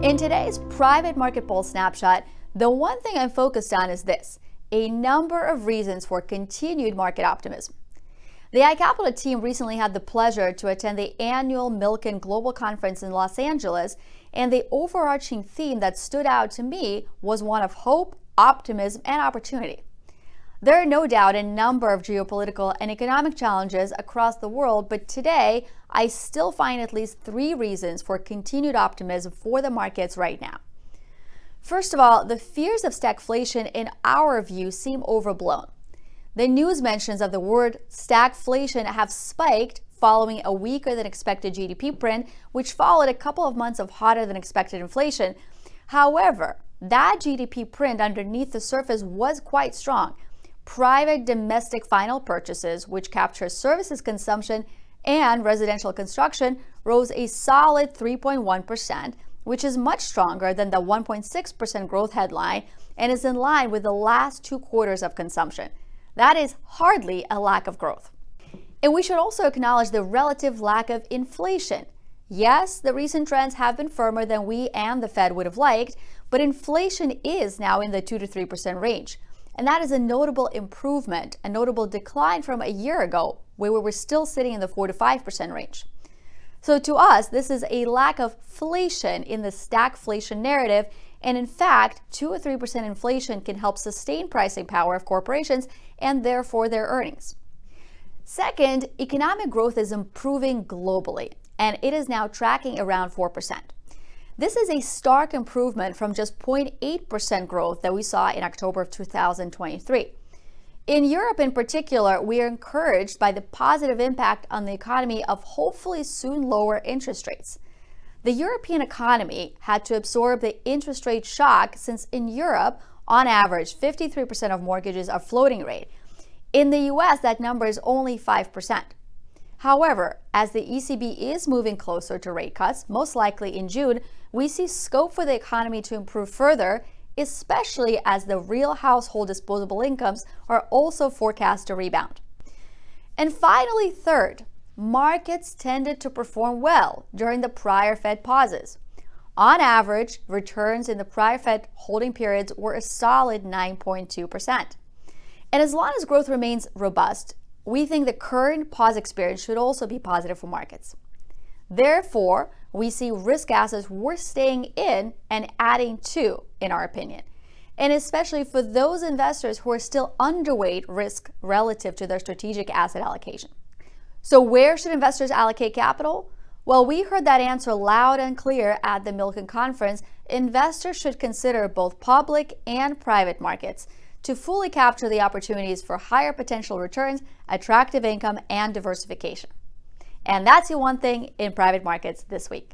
In today's private market poll snapshot, the one thing I'm focused on is this: a number of reasons for continued market optimism. The iCapital team recently had the pleasure to attend the annual Milken Global Conference in Los Angeles, and the overarching theme that stood out to me was one of hope, optimism, and opportunity. There are no doubt a number of geopolitical and economic challenges across the world, but today I still find at least three reasons for continued optimism for the markets right now. First of all, the fears of stagflation in our view seem overblown. The news mentions of the word stagflation have spiked following a weaker than expected GDP print, which followed a couple of months of hotter than expected inflation. However, that GDP print underneath the surface was quite strong. Private domestic final purchases, which captures services consumption and residential construction, rose a solid 3.1%, which is much stronger than the 1.6% growth headline and is in line with the last 2 quarters of consumption. That is hardly a lack of growth. And we should also acknowledge the relative lack of inflation. Yes, the recent trends have been firmer than we and the Fed would have liked, but inflation is now in the 2 to 3% range. And that is a notable improvement, a notable decline from a year ago, where we were still sitting in the 4 to 5% range. So to us, this is a lack of inflation in the stagflation narrative. And in fact, 2 or 3% inflation can help sustain pricing power of corporations and therefore their earnings. Second, economic growth is improving globally, and it is now tracking around 4%. This is a stark improvement from just 0.8% growth that we saw in October of 2023. In Europe in particular, we are encouraged by the positive impact on the economy of hopefully soon lower interest rates. The European economy had to absorb the interest rate shock since in Europe, on average, 53% of mortgages are floating rate. In the US, that number is only 5%. However, as the ECB is moving closer to rate cuts, most likely in June, we see scope for the economy to improve further, especially as the real household disposable incomes are also forecast to rebound. And finally, third, markets tended to perform well during the prior Fed pauses. On average, returns in the prior Fed holding periods were a solid 9.2%. And as long as growth remains robust, we think the current pause experience should also be positive for markets. Therefore, we see risk assets worth staying in and adding to, in our opinion, and especially for those investors who are still underweight risk relative to their strategic asset allocation. So where should investors allocate capital? Well, we heard that answer loud and clear at the Milken Conference. Investors should consider both public and private markets to fully capture the opportunities for higher potential returns, attractive income, and diversification. And that's your one thing in private markets this week.